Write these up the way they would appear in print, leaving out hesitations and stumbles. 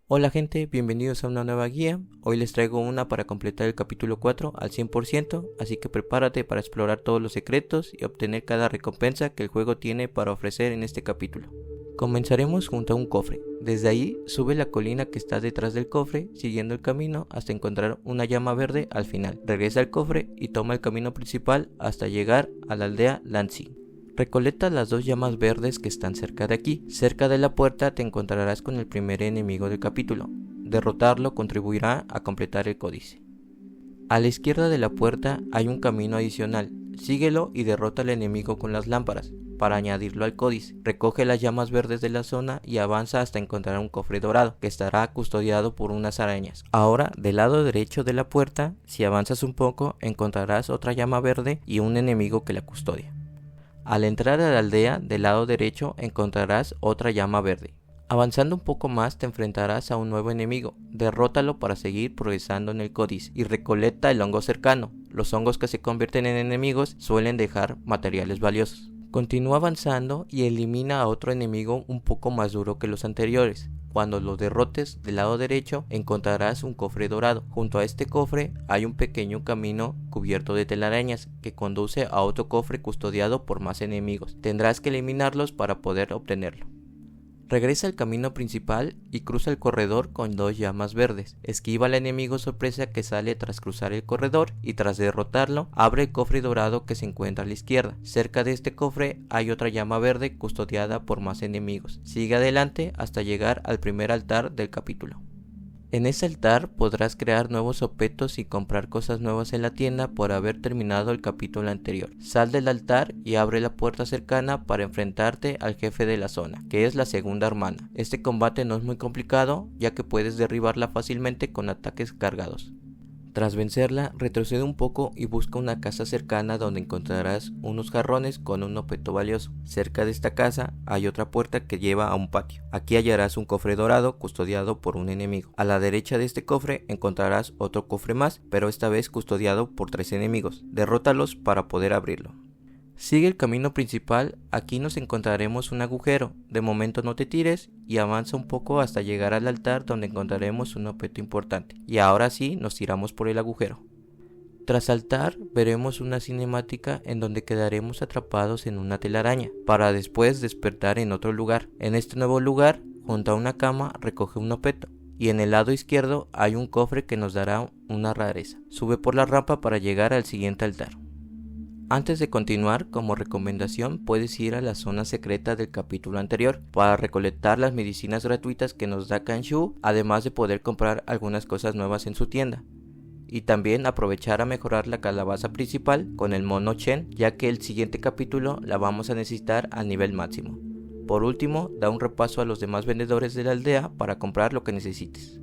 Hola gente, bienvenidos a una nueva guía. Hoy les traigo una para completar el capítulo 4 al 100%, así que prepárate para explorar todos los secretos y obtener cada recompensa que el juego tiene para ofrecer en este capítulo. Comenzaremos junto a un cofre. Desde ahí sube la colina que está detrás del cofre, siguiendo el camino hasta encontrar una llama verde al final. Regresa al cofre y toma el camino principal hasta llegar a la aldea Lansing. Recolecta las dos llamas verdes que están cerca de aquí. Cerca de la puerta te encontrarás con el primer enemigo del capítulo. Derrotarlo contribuirá a completar el códice. A la izquierda de la puerta hay un camino adicional. Síguelo y derrota al enemigo con las lámparas para añadirlo al códice. Recoge las llamas verdes de la zona y avanza hasta encontrar un cofre dorado que estará custodiado por unas arañas. Ahora, del lado derecho de la puerta, si avanzas un poco, encontrarás otra llama verde y un enemigo que la custodia. Al entrar a la aldea, del lado derecho encontrarás otra llama verde. Avanzando un poco más te enfrentarás a un nuevo enemigo. Derrótalo para seguir progresando en el códice y recolecta el hongo cercano. Los hongos que se convierten en enemigos suelen dejar materiales valiosos. Continúa avanzando y elimina a otro enemigo un poco más duro que los anteriores. Cuando lo derrotes, del lado derecho encontrarás un cofre dorado. Junto a este cofre hay un pequeño camino cubierto de telarañas que conduce a otro cofre custodiado por más enemigos. Tendrás que eliminarlos para poder obtenerlo. Regresa al camino principal y cruza el corredor con dos llamas verdes. Esquiva al enemigo sorpresa que sale tras cruzar el corredor y tras derrotarlo, abre el cofre dorado que se encuentra a la izquierda. Cerca de este cofre hay otra llama verde custodiada por más enemigos. Sigue adelante hasta llegar al primer altar del capítulo. En ese altar podrás crear nuevos objetos y comprar cosas nuevas en la tienda por haber terminado el capítulo anterior. Sal del altar y abre la puerta cercana para enfrentarte al jefe de la zona, que es la segunda hermana. Este combate no es muy complicado, ya que puedes derribarla fácilmente con ataques cargados. Tras vencerla, retrocede un poco y busca una casa cercana donde encontrarás unos jarrones con un objeto valioso. Cerca de esta casa hay otra puerta que lleva a un patio. Aquí hallarás un cofre dorado custodiado por un enemigo. A la derecha de este cofre encontrarás otro cofre más, pero esta vez custodiado por 3 enemigos. Derrótalos para poder abrirlo. Sigue el camino principal, aquí nos encontraremos un agujero. De momento no te tires y avanza un poco hasta llegar al altar donde encontraremos un objeto importante. Y ahora sí nos tiramos por el agujero. Tras saltar veremos una cinemática en donde quedaremos atrapados en una telaraña, para después despertar en otro lugar. En este nuevo lugar, junto a una cama, recoge un objeto. Y en el lado izquierdo hay un cofre que nos dará una rareza. Sube por la rampa para llegar al siguiente altar. Antes de continuar, como recomendación puedes ir a la zona secreta del capítulo anterior para recolectar las medicinas gratuitas que nos da Khonshu, además de poder comprar algunas cosas nuevas en su tienda. Y también aprovechar a mejorar la calabaza principal con el mono Chen, ya que el siguiente capítulo la vamos a necesitar al nivel máximo. Por último, da un repaso a los demás vendedores de la aldea para comprar lo que necesites.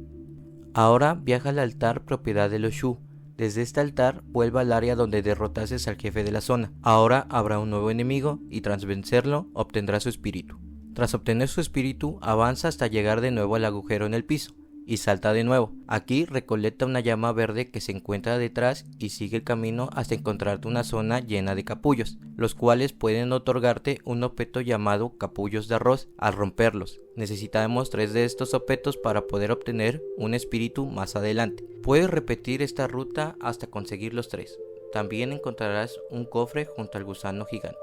Ahora viaja al altar propiedad de los Shu. Desde este altar vuelva al área donde derrotases al jefe de la zona. Ahora habrá un nuevo enemigo y tras vencerlo obtendrá su espíritu. Tras obtener su espíritu avanza hasta llegar de nuevo al agujero en el piso y salta de nuevo. Aquí recolecta una llama verde que se encuentra detrás y sigue el camino hasta encontrarte una zona llena de capullos, los cuales pueden otorgarte un objeto llamado capullos de arroz. Al romperlos, necesitamos 3 de estos objetos para poder obtener un espíritu más adelante. Puedes repetir esta ruta hasta conseguir los 3. También encontrarás un cofre junto al gusano gigante.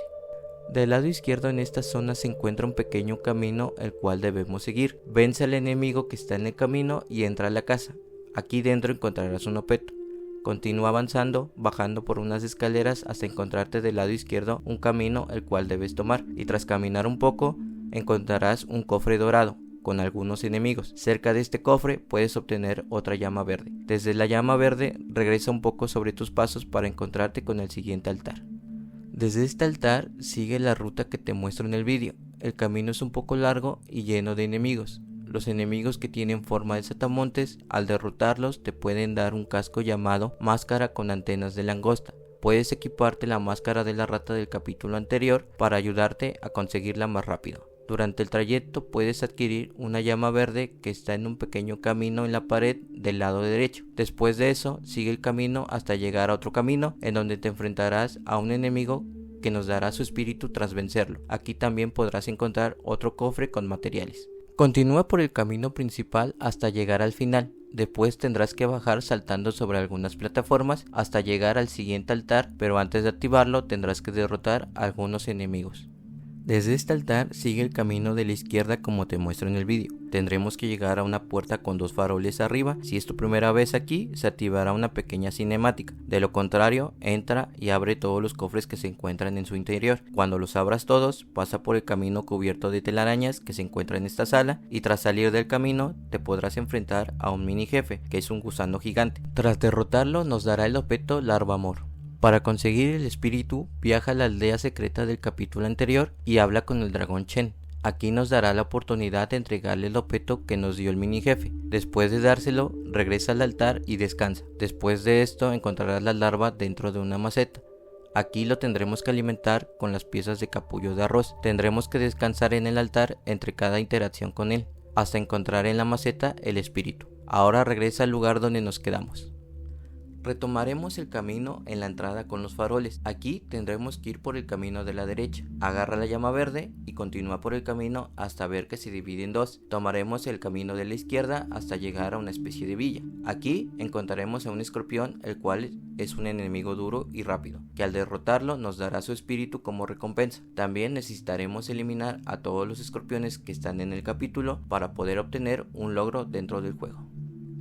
Del lado izquierdo en esta zona se encuentra un pequeño camino el cual debemos seguir. Vence al enemigo que está en el camino y entra a la casa. Aquí dentro encontrarás un objeto. Continúa avanzando, bajando por unas escaleras hasta encontrarte del lado izquierdo un camino el cual debes tomar. Y tras caminar un poco encontrarás un cofre dorado con algunos enemigos. Cerca de este cofre puedes obtener otra llama verde. Desde la llama verde regresa un poco sobre tus pasos para encontrarte con el siguiente altar. Desde este altar sigue la ruta que te muestro en el vídeo. El camino es un poco largo y lleno de enemigos. Los enemigos que tienen forma de saltamontes, al derrotarlos te pueden dar un casco llamado máscara con antenas de langosta. Puedes equiparte la máscara de la rata del capítulo anterior para ayudarte a conseguirla más rápido. Durante el trayecto puedes adquirir una llama verde que está en un pequeño camino en la pared del lado derecho. Después de eso, sigue el camino hasta llegar a otro camino en donde te enfrentarás a un enemigo que nos dará su espíritu tras vencerlo. Aquí también podrás encontrar otro cofre con materiales. Continúa por el camino principal hasta llegar al final. Después tendrás que bajar saltando sobre algunas plataformas hasta llegar al siguiente altar, pero antes de activarlo tendrás que derrotar a algunos enemigos. Desde este altar sigue el camino de la izquierda como te muestro en el vídeo. Tendremos que llegar a una puerta con 2 faroles arriba. Si es tu primera vez aquí, se activará una pequeña cinemática. De lo contrario, entra y abre todos los cofres que se encuentran en su interior. Cuando los abras todos, pasa por el camino cubierto de telarañas que se encuentra en esta sala, y tras salir del camino te podrás enfrentar a un mini jefe, que es un gusano gigante. Tras derrotarlo nos dará el objeto Larvamor. Para conseguir el espíritu, viaja a la aldea secreta del capítulo anterior y habla con el dragón Chen. Aquí nos dará la oportunidad de entregarle el objeto que nos dio el mini jefe. Después de dárselo, regresa al altar y descansa. Después de esto encontrarás la larva dentro de una maceta. Aquí lo tendremos que alimentar con las piezas de capullo de arroz. Tendremos que descansar en el altar entre cada interacción con él, hasta encontrar en la maceta el espíritu. Ahora regresa al lugar donde nos quedamos. Retomaremos el camino en la entrada con los faroles. Aquí tendremos que ir por el camino de la derecha. Agarra la llama verde y continúa por el camino hasta ver que se divide en 2. Tomaremos el camino de la izquierda hasta llegar a una especie de villa. Aquí encontraremos a un escorpión, el cual es un enemigo duro y rápido, que al derrotarlo nos dará su espíritu como recompensa. También necesitaremos eliminar a todos los escorpiones que están en el capítulo para poder obtener un logro dentro del juego.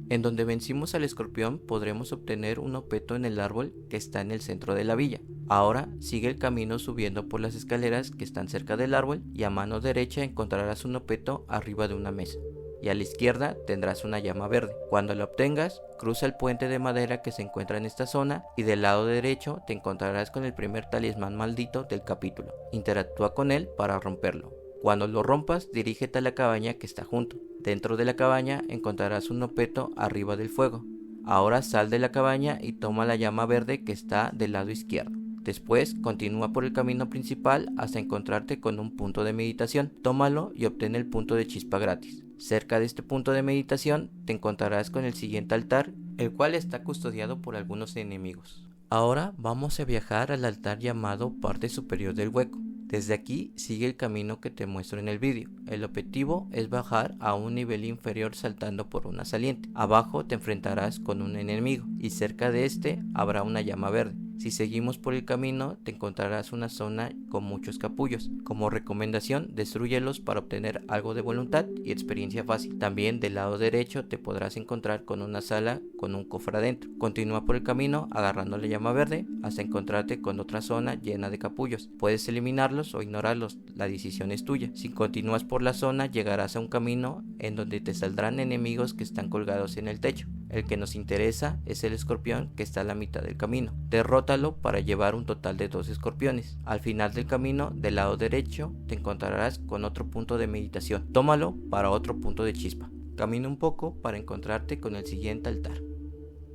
En donde vencimos al escorpión podremos obtener un objeto en el árbol que está en el centro de la villa. Ahora sigue el camino subiendo por las escaleras que están cerca del árbol, y a mano derecha encontrarás un objeto arriba de una mesa, y a la izquierda tendrás una llama verde. Cuando la obtengas, cruza el puente de madera que se encuentra en esta zona, y del lado derecho te encontrarás con el primer talismán maldito del capítulo. Interactúa con él para romperlo. Cuando lo rompas, dirígete a la cabaña que está junto. Dentro de la cabaña encontrarás un objeto arriba del fuego. Ahora sal de la cabaña y toma la llama verde que está del lado izquierdo. Después continúa por el camino principal hasta encontrarte con un punto de meditación. Tómalo y obtén el punto de chispa gratis. Cerca de este punto de meditación te encontrarás con el siguiente altar, el cual está custodiado por algunos enemigos. Ahora vamos a viajar al altar llamado parte superior del hueco. Desde aquí sigue el camino que te muestro en el vídeo. El objetivo es bajar a un nivel inferior saltando por una saliente. Abajo te enfrentarás con un enemigo y cerca de este habrá una llama verde. Si seguimos por el camino te encontrarás una zona con muchos capullos. Como recomendación, destrúyelos para obtener algo de voluntad y experiencia fácil. También del lado derecho te podrás encontrar con una sala con un cofre adentro. Continúa por el camino agarrando la llama verde hasta encontrarte con otra zona llena de capullos. Puedes eliminarlos o ignorarlos, la decisión es tuya. Si continúas por la zona llegarás a un camino en donde te saldrán enemigos que están colgados en el techo. El que nos interesa es el escorpión que está a la mitad del camino. Derrótalo para llevar un total de 2 escorpiones. Al final del camino, del lado derecho, te encontrarás con otro punto de meditación. Tómalo para otro punto de chispa. Camina un poco para encontrarte con el siguiente altar.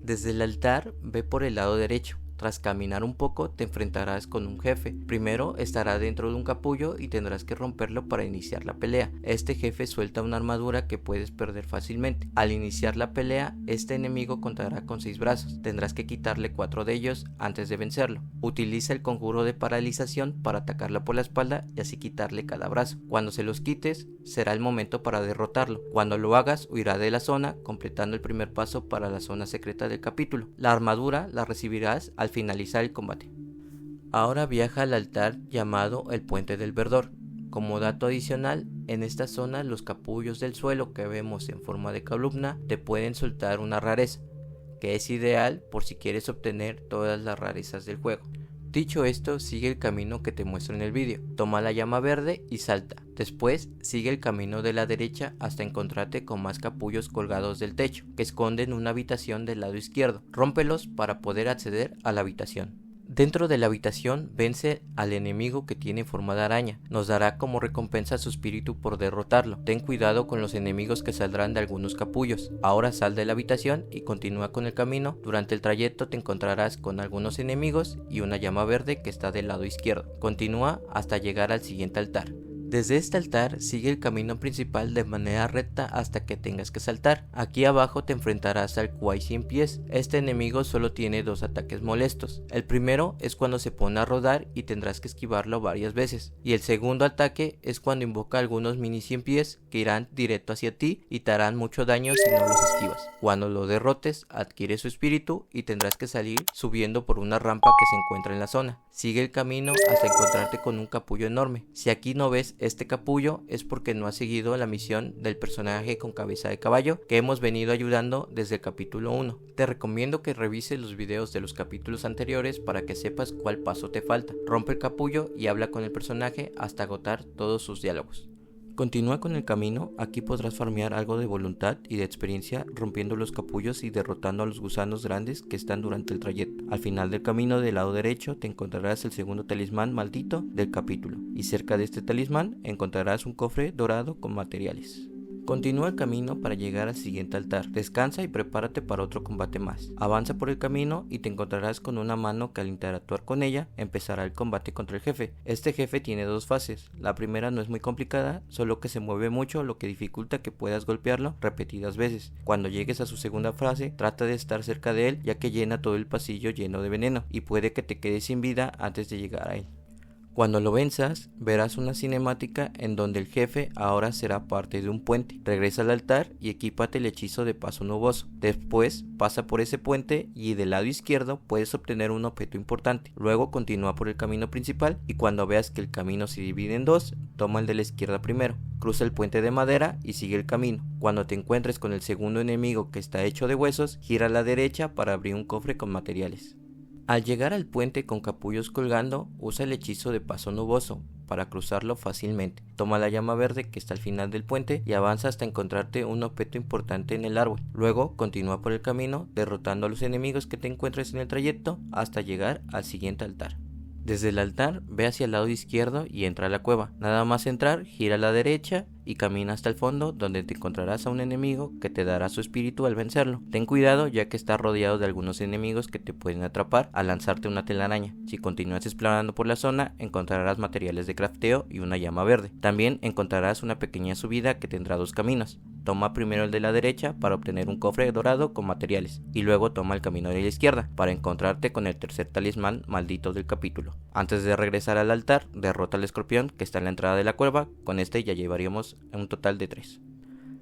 Desde el altar, ve por el lado derecho. Tras caminar un poco te enfrentarás con un jefe. Primero estará dentro de un capullo y tendrás que romperlo para iniciar la pelea. Este jefe suelta una armadura que puedes perder fácilmente. Al iniciar la pelea, este enemigo contará con 6 brazos. Tendrás que quitarle 4 de ellos antes de vencerlo. Utiliza el conjuro de paralización para atacarlo por la espalda y así quitarle cada brazo. Cuando se los quites, será el momento para derrotarlo. Cuando lo hagas, huirá de la zona, completando el primer paso para la zona secreta del capítulo. La armadura la recibirás al finalizar el combate. Ahora viaja al altar llamado el Puente del Verdor. Como dato adicional, en esta zona los capullos del suelo que vemos en forma de columna te pueden soltar una rareza, que es ideal por si quieres obtener todas las rarezas del juego. Dicho esto, sigue el camino que te muestro en el vídeo. Toma la llama verde y salta. Después, sigue el camino de la derecha hasta encontrarte con más capullos colgados del techo, que esconden una habitación del lado izquierdo. Rómpelos para poder acceder a la habitación. Dentro de la habitación vence al enemigo que tiene forma de araña. Nos dará como recompensa su espíritu por derrotarlo. Ten cuidado con los enemigos que saldrán de algunos capullos. Ahora sal de la habitación y continúa con el camino. Durante el trayecto te encontrarás con algunos enemigos y una llama verde que está del lado izquierdo. Continúa hasta llegar al siguiente altar. Desde este altar sigue el camino principal de manera recta hasta que tengas que saltar. Aquí abajo te enfrentarás al Kuai 100 pies. Este enemigo solo tiene dos ataques molestos. El primero es cuando se pone a rodar y tendrás que esquivarlo varias veces. Y el segundo ataque es cuando invoca algunos mini 100 pies que irán directo hacia ti y te harán mucho daño si no los esquivas. Cuando lo derrotes, adquiere su espíritu y tendrás que salir subiendo por una rampa que se encuentra en la zona. Sigue el camino hasta encontrarte con un capullo enorme. Si aquí no ves este capullo es porque no has seguido la misión del personaje con cabeza de caballo que hemos venido ayudando desde el capítulo 1. Te recomiendo que revises los videos de los capítulos anteriores para que sepas cuál paso te falta. Rompe el capullo y habla con el personaje hasta agotar todos sus diálogos. Continúa con el camino, aquí podrás farmear algo de voluntad y de experiencia rompiendo los capullos y derrotando a los gusanos grandes que están durante el trayecto. Al final del camino del lado derecho te encontrarás el segundo talismán maldito del capítulo y cerca de este talismán encontrarás un cofre dorado con materiales. Continúa el camino para llegar al siguiente altar, descansa y prepárate para otro combate más. Avanza por el camino y te encontrarás con una mano que al interactuar con ella empezará el combate contra el jefe. Este jefe tiene dos fases, la primera no es muy complicada, solo que se mueve mucho lo que dificulta que puedas golpearlo repetidas veces. Cuando llegues a su segunda fase, trata de estar cerca de él ya que llena todo el pasillo lleno de veneno y puede que te quedes sin vida antes de llegar a él. Cuando lo venzas, verás una cinemática en donde el jefe ahora será parte de un puente. Regresa al altar y equípate el hechizo de paso nuboso. Después, pasa por ese puente y del lado izquierdo puedes obtener un objeto importante. Luego continúa por el camino principal y cuando veas que el camino se divide en dos, toma el de la izquierda primero. Cruza el puente de madera y sigue el camino. Cuando te encuentres con el segundo enemigo que está hecho de huesos, gira a la derecha para abrir un cofre con materiales. Al llegar al puente con capullos colgando, usa el hechizo de paso nuboso para cruzarlo fácilmente. Toma la llama verde que está al final del puente y avanza hasta encontrarte un objeto importante en el árbol. Luego continúa por el camino derrotando a los enemigos que te encuentres en el trayecto hasta llegar al siguiente altar. Desde el altar ve hacia el lado izquierdo y entra a la cueva. Nada más entrar, gira a la derecha y camina hasta el fondo donde te encontrarás a un enemigo que te dará su espíritu al vencerlo. Ten cuidado ya que estás rodeado de algunos enemigos que te pueden atrapar al lanzarte una telaraña. Si continúas explorando por la zona encontrarás materiales de crafteo y una llama verde. También encontrarás una pequeña subida que tendrá dos caminos. Toma primero el de la derecha para obtener un cofre dorado con materiales y luego toma el camino de la izquierda para encontrarte con el tercer talismán maldito del capítulo. Antes de regresar al altar, derrota al escorpión que está en la entrada de la cueva. Con este ya llevaríamos un total de 3.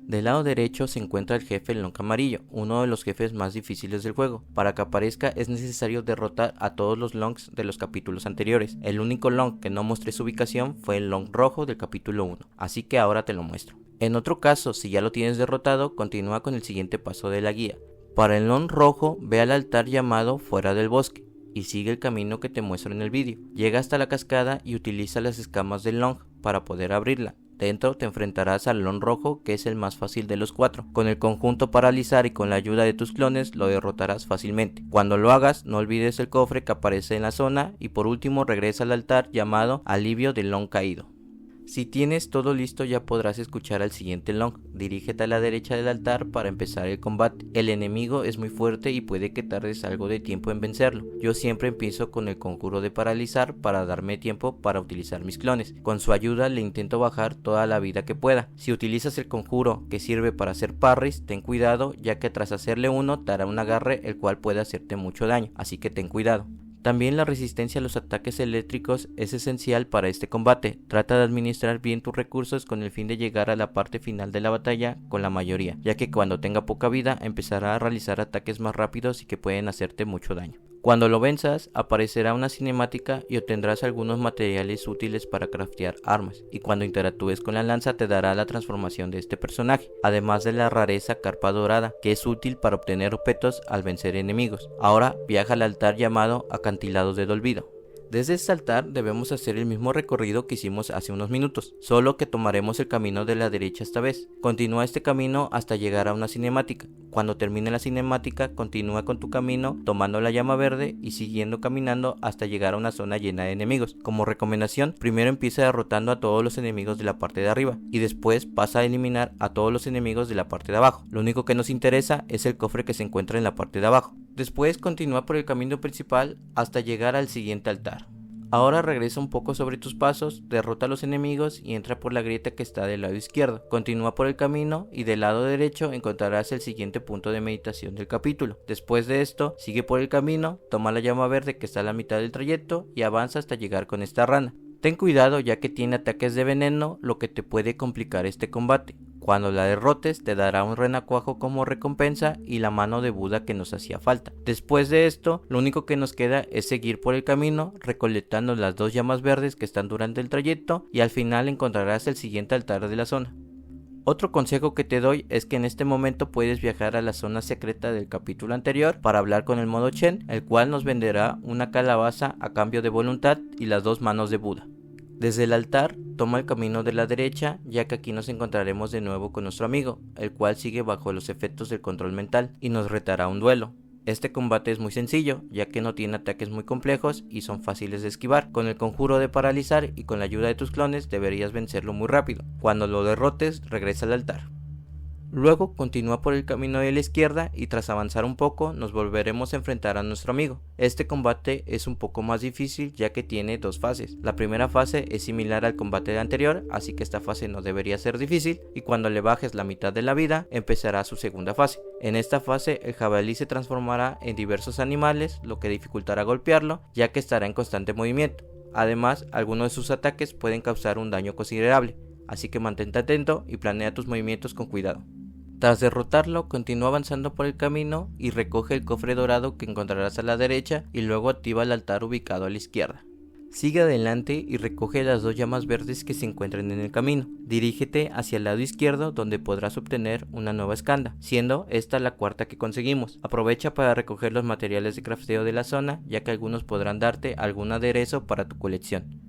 Del lado derecho se encuentra el jefe el Long amarillo, uno de los jefes más difíciles del juego. Para que aparezca es necesario derrotar a todos los Longs de los capítulos anteriores. El único Long que no mostré su ubicación fue el Long rojo del capítulo 1, así que ahora te lo muestro. En otro caso, si ya lo tienes derrotado, continúa con el siguiente paso de la guía. Para el Long rojo, ve al altar llamado Fuera del Bosque y sigue el camino que te muestro en el vídeo. Llega hasta la cascada y utiliza las escamas del Long para poder abrirla. Dentro te enfrentarás al Long rojo, que es el más fácil de los 4. Con el conjunto paralizar y con la ayuda de tus clones lo derrotarás fácilmente. Cuando lo hagas, no olvides el cofre que aparece en la zona y por último regresa al altar llamado Alivio del Long caído. Si tienes todo listo ya podrás escuchar al siguiente Long. Dirígete a la derecha del altar para empezar el combate. El enemigo es muy fuerte y puede que tardes algo de tiempo en vencerlo. Yo siempre empiezo con el conjuro de paralizar para darme tiempo para utilizar mis clones. Con su ayuda le intento bajar toda la vida que pueda. Si utilizas el conjuro que sirve para hacer parries, ten cuidado ya que tras hacerle uno te hará un agarre el cual puede hacerte mucho daño, así que ten cuidado. También la resistencia a los ataques eléctricos es esencial para este combate. Trata de administrar bien tus recursos con el fin de llegar a la parte final de la batalla con la mayoría, ya que cuando tenga poca vida empezará a realizar ataques más rápidos y que pueden hacerte mucho daño. Cuando lo venzas, aparecerá una cinemática y obtendrás algunos materiales útiles para craftear armas, y cuando interactúes con la lanza te dará la transformación de este personaje, además de la rareza carpa dorada, que es útil para obtener objetos al vencer enemigos. Ahora viaja al altar llamado Acantilados del Olvido. Desde este altar debemos hacer el mismo recorrido que hicimos hace unos minutos, solo que tomaremos el camino de la derecha esta vez. Continúa este camino hasta llegar a una cinemática. Cuando termine la cinemática, continúa con tu camino tomando la llama verde y siguiendo caminando hasta llegar a una zona llena de enemigos. Como recomendación, primero empieza derrotando a todos los enemigos de la parte de arriba y después pasa a eliminar a todos los enemigos de la parte de abajo. Lo único que nos interesa es el cofre que se encuentra en la parte de abajo. Después continúa por el camino principal hasta llegar al siguiente altar. Ahora regresa un poco sobre tus pasos, derrota a los enemigos y entra por la grieta que está del lado izquierdo. Continúa por el camino y del lado derecho encontrarás el siguiente punto de meditación del capítulo. Después de esto, sigue por el camino, toma la llama verde que está a la mitad del trayecto y avanza hasta llegar con esta rana. Ten cuidado ya que tiene ataques de veneno, lo que te puede complicar este combate. Cuando la derrotes te dará un renacuajo como recompensa y la mano de Buda que nos hacía falta. Después de esto, lo único que nos queda es seguir por el camino recolectando las 2 llamas verdes que están durante el trayecto y al final encontrarás el siguiente altar de la zona. Otro consejo que te doy es que en este momento puedes viajar a la zona secreta del capítulo anterior para hablar con el modo Chen, el cual nos venderá una calabaza a cambio de voluntad y las 2 manos de Buda. Desde el altar, toma el camino de la derecha, ya que aquí nos encontraremos de nuevo con nuestro amigo, el cual sigue bajo los efectos del control mental y nos retará a un duelo. Este combate es muy sencillo, ya que no tiene ataques muy complejos y son fáciles de esquivar. Con el conjuro de paralizar y con la ayuda de tus clones deberías vencerlo muy rápido. Cuando lo derrotes, regresa al altar. Luego continúa por el camino de la izquierda y tras avanzar un poco nos volveremos a enfrentar a nuestro amigo. Este combate es un poco más difícil ya que tiene 2 fases. La primera fase es similar al combate anterior, así que esta fase no debería ser difícil y cuando le bajes la mitad de la vida empezará su segunda fase. En esta fase el jabalí se transformará en diversos animales, lo que dificultará golpearlo ya que estará en constante movimiento. Además, algunos de sus ataques pueden causar un daño considerable, así que mantente atento y planea tus movimientos con cuidado. Tras derrotarlo, continúa avanzando por el camino y recoge el cofre dorado que encontrarás a la derecha y luego activa el altar ubicado a la izquierda. Sigue adelante y recoge las 2 llamas verdes que se encuentran en el camino. Dirígete hacia el lado izquierdo donde podrás obtener una nueva escanda, siendo esta la 4ª que conseguimos. Aprovecha para recoger los materiales de crafteo de la zona, ya que algunos podrán darte algún aderezo para tu colección.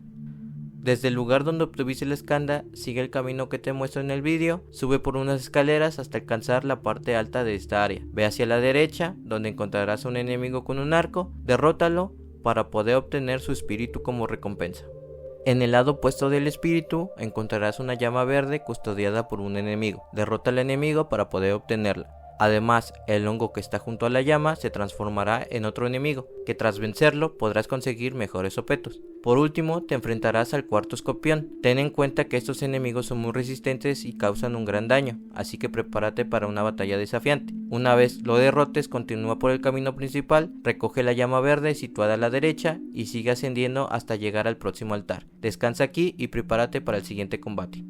Desde el lugar donde obtuviste la escanda, sigue el camino que te muestro en el vídeo, sube por unas escaleras hasta alcanzar la parte alta de esta área. Ve hacia la derecha, donde encontrarás a un enemigo con un arco, derrótalo para poder obtener su espíritu como recompensa. En el lado opuesto del espíritu encontrarás una llama verde custodiada por un enemigo. Derrota al enemigo para poder obtenerla. Además, el hongo que está junto a la llama se transformará en otro enemigo, que tras vencerlo podrás conseguir mejores objetos. Por último, te enfrentarás al 4º escorpión. Ten en cuenta que estos enemigos son muy resistentes y causan un gran daño, así que prepárate para una batalla desafiante. Una vez lo derrotes, continúa por el camino principal, recoge la llama verde situada a la derecha y sigue ascendiendo hasta llegar al próximo altar. Descansa aquí y prepárate para el siguiente combate.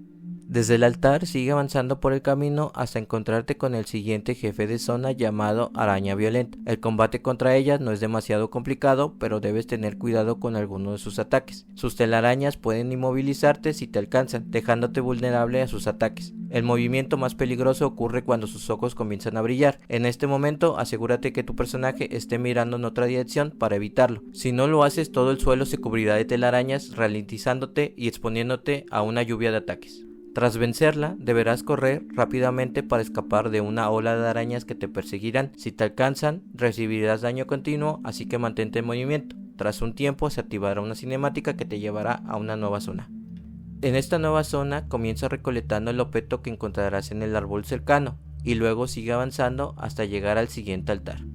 Desde el altar sigue avanzando por el camino hasta encontrarte con el siguiente jefe de zona llamado Araña Violenta. El combate contra ella no es demasiado complicado, pero debes tener cuidado con algunos de sus ataques. Sus telarañas pueden inmovilizarte si te alcanzan, dejándote vulnerable a sus ataques. El movimiento más peligroso ocurre cuando sus ojos comienzan a brillar. En este momento asegúrate que tu personaje esté mirando en otra dirección para evitarlo. Si no lo haces, todo el suelo se cubrirá de telarañas, ralentizándote y exponiéndote a una lluvia de ataques. Tras vencerla, deberás correr rápidamente para escapar de una ola de arañas que te perseguirán. Si te alcanzan, recibirás daño continuo, así que mantente en movimiento. Tras un tiempo se activará una cinemática que te llevará a una nueva zona. En esta nueva zona comienza recolectando el objeto que encontrarás en el árbol cercano, y luego sigue avanzando hasta llegar al siguiente altar.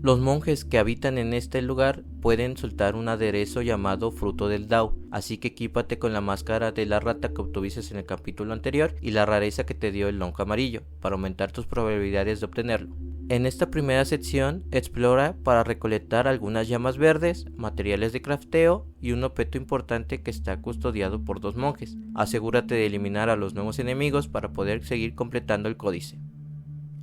Los monjes que habitan en este lugar pueden soltar un aderezo llamado fruto del Dao, así que equípate con la máscara de la rata que obtuviste en el capítulo anterior y la rareza que te dio el lonja amarillo, para aumentar tus probabilidades de obtenerlo. En esta primera sección, explora para recolectar algunas llamas verdes, materiales de crafteo y un objeto importante que está custodiado por 2 monjes. Asegúrate de eliminar a los nuevos enemigos para poder seguir completando el códice.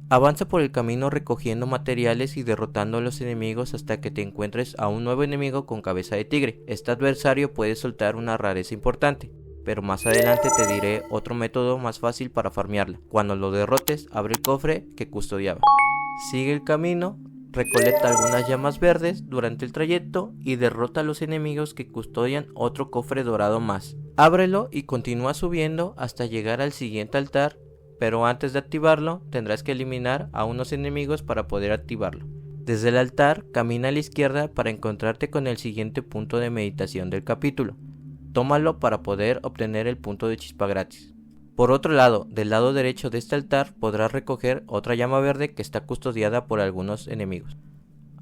Avanza por el camino recogiendo materiales y derrotando a los enemigos hasta que te encuentres a un nuevo enemigo con cabeza de tigre. Este adversario puede soltar una rareza importante, pero más adelante te diré otro método más fácil para farmearla. Cuando lo derrotes, abre el cofre que custodiaba. Sigue el camino, recolecta algunas llamas verdes durante el trayecto y derrota a los enemigos que custodian otro cofre dorado más. Ábrelo y continúa subiendo hasta llegar al siguiente altar, pero antes de activarlo tendrás que eliminar a unos enemigos para poder activarlo. Desde el altar camina a la izquierda para encontrarte con el siguiente punto de meditación del capítulo. Tómalo para poder obtener el punto de chispa gratis. Por otro lado, del lado derecho de este altar podrás recoger otra llama verde que está custodiada por algunos enemigos.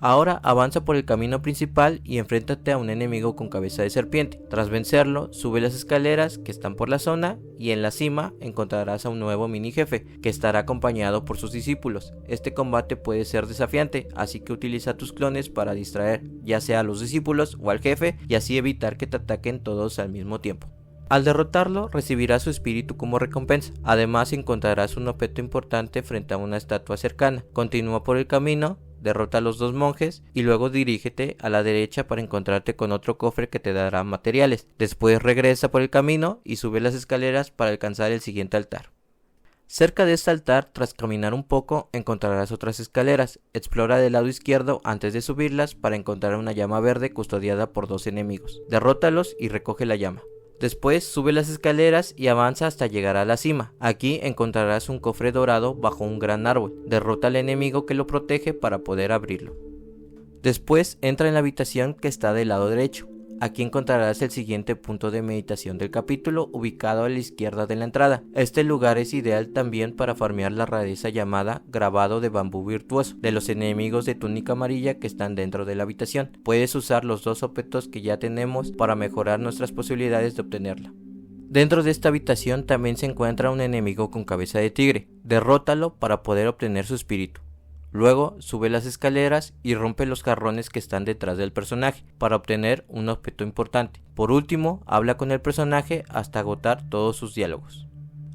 Ahora avanza por el camino principal y enfréntate a un enemigo con cabeza de serpiente. Tras vencerlo, sube las escaleras que están por la zona y en la cima encontrarás a un nuevo mini jefe que estará acompañado por sus discípulos. Este combate puede ser desafiante, así que utiliza tus clones para distraer ya sea a los discípulos o al jefe y así evitar que te ataquen todos al mismo tiempo. Al derrotarlo, recibirás su espíritu como recompensa. Además, encontrarás un objeto importante frente a una estatua cercana. Continúa por el camino, derrota a los 2 monjes y luego dirígete a la derecha para encontrarte con otro cofre que te dará materiales. Después regresa por el camino y sube las escaleras para alcanzar el siguiente altar. Cerca de este altar, tras caminar un poco, encontrarás otras escaleras. Explora del lado izquierdo antes de subirlas para encontrar una llama verde custodiada por 2 enemigos. Derrótalos y recoge la llama. Después sube las escaleras y avanza hasta llegar a la cima. Aquí encontrarás un cofre dorado bajo un gran árbol. Derrota al enemigo que lo protege para poder abrirlo. Después entra en la habitación que está del lado derecho. Aquí encontrarás el siguiente punto de meditación del capítulo, ubicado a la izquierda de la entrada. Este lugar es ideal también para farmear la rareza llamada grabado de bambú virtuoso de los enemigos de túnica amarilla que están dentro de la habitación. Puedes usar los 2 objetos que ya tenemos para mejorar nuestras posibilidades de obtenerla. Dentro de esta habitación también se encuentra un enemigo con cabeza de tigre. Derrótalo para poder obtener su espíritu. Luego sube las escaleras y rompe los jarrones que están detrás del personaje para obtener un objeto importante. Por último, habla con el personaje hasta agotar todos sus diálogos.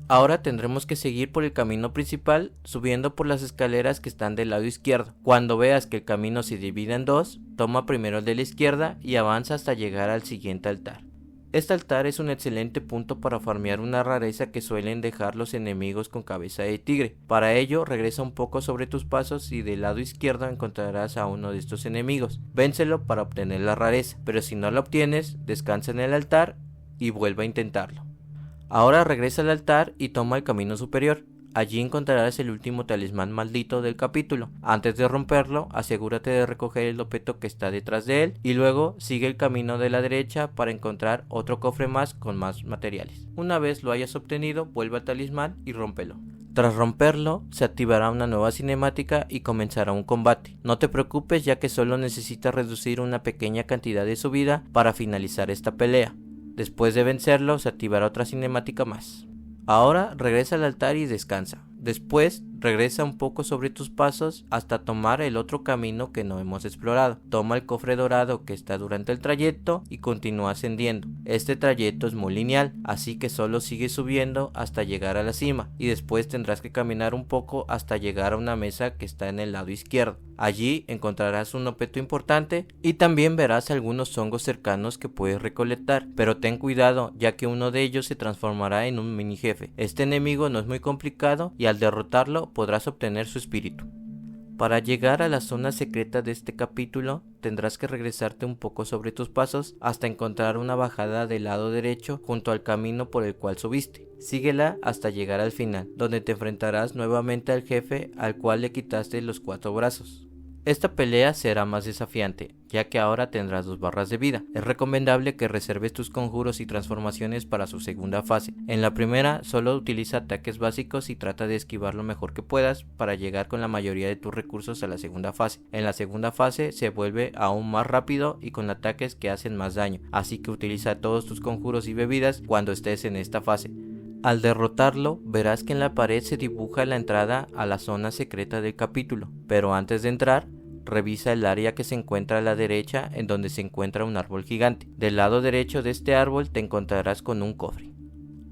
Ahora tendremos que seguir por el camino principal subiendo por las escaleras que están del lado izquierdo. Cuando veas que el camino se divide en 2, toma primero el de la izquierda y avanza hasta llegar al siguiente altar. Este altar es un excelente punto para farmear una rareza que suelen dejar los enemigos con cabeza de tigre. Para ello, regresa un poco sobre tus pasos y del lado izquierdo encontrarás a uno de estos enemigos. Vénselo para obtener la rareza, pero si no la obtienes, descansa en el altar y vuelve a intentarlo. Ahora regresa al altar y toma el camino superior. Allí encontrarás el último talismán maldito del capítulo. Antes de romperlo, asegúrate de recoger el objeto que está detrás de él y luego sigue el camino de la derecha para encontrar otro cofre más con más materiales. Una vez lo hayas obtenido, vuelve al talismán y rómpelo. Tras romperlo, se activará una nueva cinemática y comenzará un combate. No te preocupes, ya que solo necesitas reducir una pequeña cantidad de su vida para finalizar esta pelea. Después de vencerlo, se activará otra cinemática más. Ahora regresa al altar y descansa. Después regresa un poco sobre tus pasos hasta tomar el otro camino que no hemos explorado. Toma el cofre dorado que está durante el trayecto y continúa ascendiendo. Este trayecto es muy lineal, así que solo sigue subiendo hasta llegar a la cima y después tendrás que caminar un poco hasta llegar a una mesa que está en el lado izquierdo. Allí encontrarás un objeto importante y también verás algunos hongos cercanos que puedes recolectar, pero ten cuidado ya que uno de ellos se transformará en un mini jefe. Este enemigo no es muy complicado y al derrotarlo podrás obtener su espíritu. Para llegar a la zona secreta de este capítulo tendrás que regresarte un poco sobre tus pasos hasta encontrar una bajada del lado derecho junto al camino por el cual subiste. Síguela hasta llegar al final, donde te enfrentarás nuevamente al jefe al cual le quitaste los 4 brazos. Esta pelea será más desafiante, ya que ahora tendrás 2 barras de vida. Es recomendable que reserves tus conjuros y transformaciones para su segunda fase. En la primera, solo utiliza ataques básicos y trata de esquivar lo mejor que puedas para llegar con la mayoría de tus recursos a la segunda fase. En la segunda fase se vuelve aún más rápido y con ataques que hacen más daño, así que utiliza todos tus conjuros y bebidas cuando estés en esta fase. Al derrotarlo, verás que en la pared se dibuja la entrada a la zona secreta del capítulo, pero antes de entrar, revisa el área que se encuentra a la derecha en donde se encuentra un árbol gigante. Del lado derecho de este árbol te encontrarás con un cofre.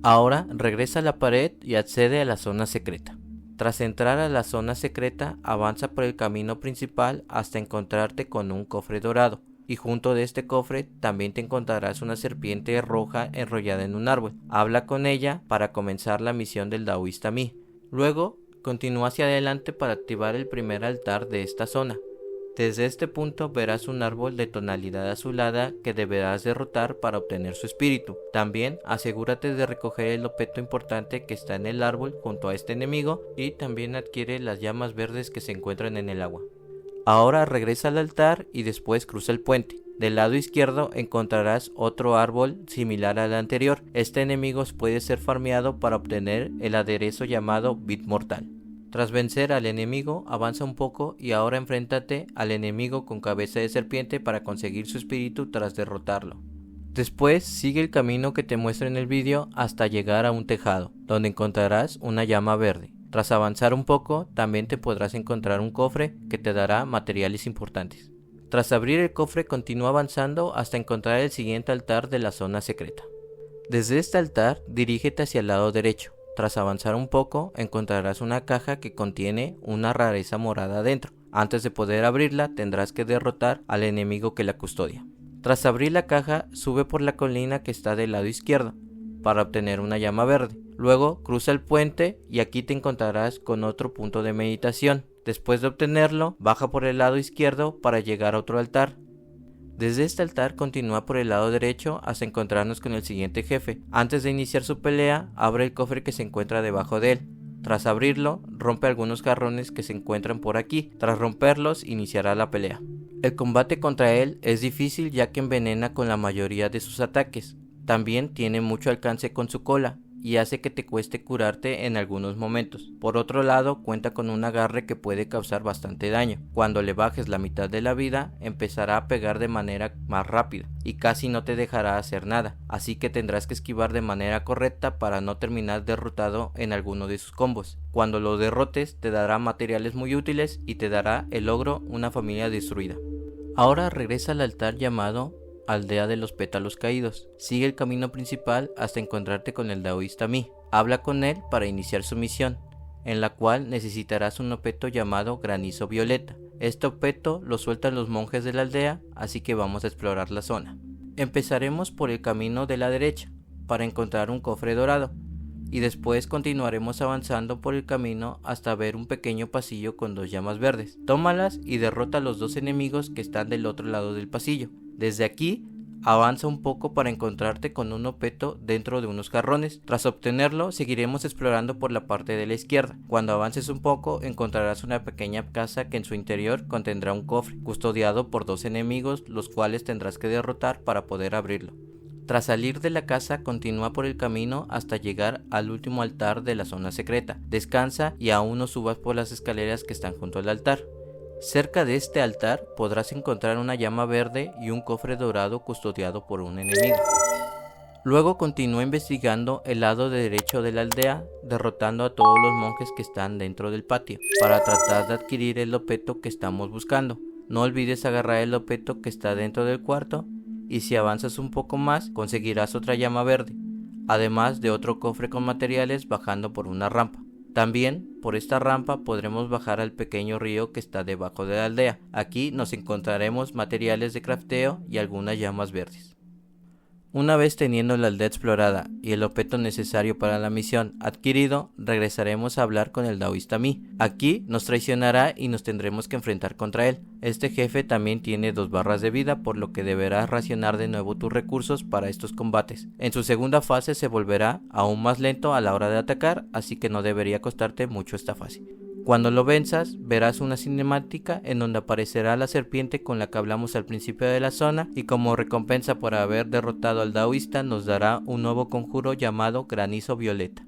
Ahora regresa a la pared y accede a la zona secreta. Tras entrar a la zona secreta, avanza por el camino principal hasta encontrarte con un cofre dorado. Y junto de este cofre también te encontrarás una serpiente roja enrollada en un árbol. Habla con ella para comenzar la misión del Daoísta Mi. Luego, continúa hacia adelante para activar el primer altar de esta zona. Desde este punto verás un árbol de tonalidad azulada que deberás derrotar para obtener su espíritu. También asegúrate de recoger el objeto importante que está en el árbol junto a este enemigo y también adquiere las llamas verdes que se encuentran en el agua. Ahora regresa al altar y después cruza el puente. Del lado izquierdo encontrarás otro árbol similar al anterior. Este enemigo puede ser farmeado para obtener el aderezo llamado Bit Mortal. Tras vencer al enemigo, avanza un poco y ahora enfréntate al enemigo con cabeza de serpiente para conseguir su espíritu tras derrotarlo. Después sigue el camino que te muestro en el vídeo hasta llegar a un tejado, donde encontrarás una llama verde. Tras avanzar un poco, también te podrás encontrar un cofre que te dará materiales importantes. Tras abrir el cofre, continúa avanzando hasta encontrar el siguiente altar de la zona secreta. Desde este altar, dirígete hacia el lado derecho. Tras avanzar un poco, encontrarás una caja que contiene una rareza morada dentro. Antes de poder abrirla, tendrás que derrotar al enemigo que la custodia. Tras abrir la caja, sube por la colina que está del lado izquierdo, para obtener una llama verde. Luego, cruza el puente y aquí te encontrarás con otro punto de meditación. Después de obtenerlo, baja por el lado izquierdo para llegar a otro altar. Desde este altar continúa por el lado derecho hasta encontrarnos con el siguiente jefe. Antes de iniciar su pelea, abre el cofre que se encuentra debajo de él. Tras abrirlo, rompe algunos jarrones que se encuentran por aquí. Tras romperlos, iniciará la pelea. El combate contra él es difícil ya que envenena con la mayoría de sus ataques. También tiene mucho alcance con su cola y hace que te cueste curarte en algunos momentos. Por otro lado, cuenta con un agarre que puede causar bastante daño. Cuando le bajes la mitad de la vida, empezará a pegar de manera más rápida y casi no te dejará hacer nada, así que tendrás que esquivar de manera correcta para no terminar derrotado en alguno de sus combos. Cuando lo derrotes, te dará materiales muy útiles y te dará el logro Una familia destruida. Ahora regresa al altar llamado Aldea de los Pétalos Caídos. Sigue el camino principal hasta encontrarte con el taoísta Mi. Habla con él para iniciar su misión, en la cual necesitarás un objeto llamado granizo violeta. Este objeto lo sueltan los monjes de la aldea, así que vamos a explorar la zona. Empezaremos por el camino de la derecha, para encontrar un cofre dorado, y después continuaremos avanzando por el camino hasta ver un pequeño pasillo con 2 llamas verdes. Tómalas y derrota a los 2 enemigos que están del otro lado del pasillo. Desde aquí, avanza un poco para encontrarte con un objeto dentro de unos jarrones. Tras obtenerlo, seguiremos explorando por la parte de la izquierda. Cuando avances un poco, encontrarás una pequeña casa que en su interior contendrá un cofre, custodiado por 2 enemigos, los cuales tendrás que derrotar para poder abrirlo. Tras salir de la casa, continúa por el camino hasta llegar al último altar de la zona secreta. Descansa y aún no subas por las escaleras que están junto al altar. Cerca de este altar podrás encontrar una llama verde y un cofre dorado custodiado por un enemigo. Luego continúa investigando el lado derecho de la aldea, derrotando a todos los monjes que están dentro del patio, para tratar de adquirir el objeto que estamos buscando. No olvides agarrar el objeto que está dentro del cuarto, y si avanzas un poco más conseguirás otra llama verde, además de otro cofre con materiales bajando por una rampa. También por esta rampa podremos bajar al pequeño río que está debajo de la aldea. Aquí nos encontraremos materiales de crafteo y algunas llamas verdes. Una vez teniendo la aldea explorada y el objeto necesario para la misión adquirido, regresaremos a hablar con el taoísta Mi. Aquí nos traicionará y nos tendremos que enfrentar contra él. Este jefe también tiene 2 barras de vida, por lo que deberás racionar de nuevo tus recursos para estos combates. En su segunda fase se volverá aún más lento a la hora de atacar, así que no debería costarte mucho esta fase. Cuando lo venzas, verás una cinemática en donde aparecerá la serpiente con la que hablamos al principio de la zona, y como recompensa por haber derrotado al taoísta nos dará un nuevo conjuro llamado granizo violeta.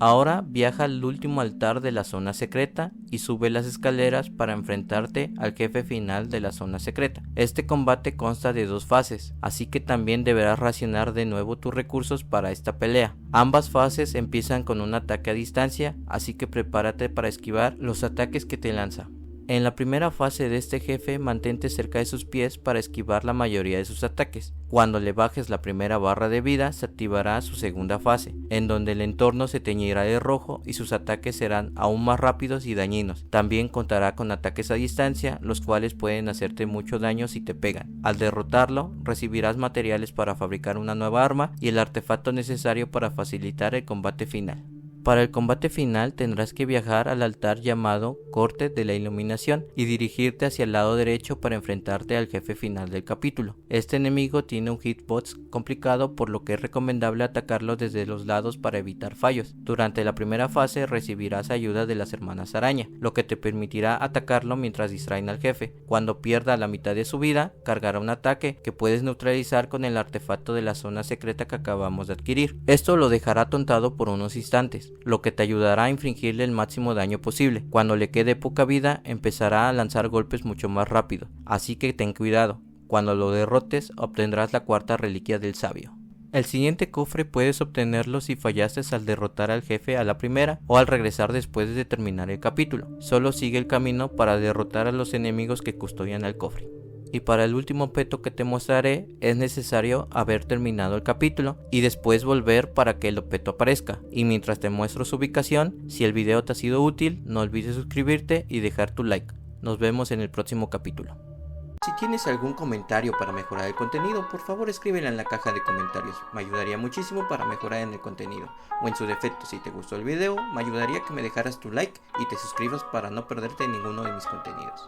Ahora viaja al último altar de la zona secreta y sube las escaleras para enfrentarte al jefe final de la zona secreta. Este combate consta de 2 fases, así que también deberás racionar de nuevo tus recursos para esta pelea. Ambas fases empiezan con un ataque a distancia, así que prepárate para esquivar los ataques que te lanza. En la primera fase de este jefe, mantente cerca de sus pies para esquivar la mayoría de sus ataques. Cuando le bajes la primera barra de vida, se activará su segunda fase, en donde el entorno se teñirá de rojo y sus ataques serán aún más rápidos y dañinos. También contará con ataques a distancia, los cuales pueden hacerte mucho daño si te pegan. Al derrotarlo, recibirás materiales para fabricar una nueva arma y el artefacto necesario para facilitar el combate final. Para el combate final tendrás que viajar al altar llamado Corte de la Iluminación y dirigirte hacia el lado derecho para enfrentarte al jefe final del capítulo. Este enemigo tiene un hitbox complicado, por lo que es recomendable atacarlo desde los lados para evitar fallos. Durante la primera fase recibirás ayuda de las hermanas araña, lo que te permitirá atacarlo mientras distraen al jefe. Cuando pierda la mitad de su vida, cargará un ataque que puedes neutralizar con el artefacto de la zona secreta que acabamos de adquirir. Esto lo dejará atontado por unos instantes. lo que te ayudará a infligirle el máximo daño posible. Cuando le quede poca vida, empezará a lanzar golpes mucho más rápido, así que ten cuidado. Cuando lo derrotes, obtendrás la cuarta reliquia del sabio. El siguiente cofre puedes obtenerlo si fallaste al derrotar al jefe a la primera o al regresar después de terminar el capítulo. Solo sigue el camino para derrotar a los enemigos que custodian el cofre. Y para el último objeto que te mostraré es necesario haber terminado el capítulo y después volver para que el objeto aparezca. Y mientras te muestro su ubicación, si el video te ha sido útil, no olvides suscribirte y dejar tu like. Nos vemos en el próximo capítulo. Si tienes algún comentario para mejorar el contenido, por favor escríbelo en la caja de comentarios. Me ayudaría muchísimo para mejorar en el contenido. O en su defecto, si te gustó el video, me ayudaría que me dejaras tu like y te suscribas para no perderte ninguno de mis contenidos.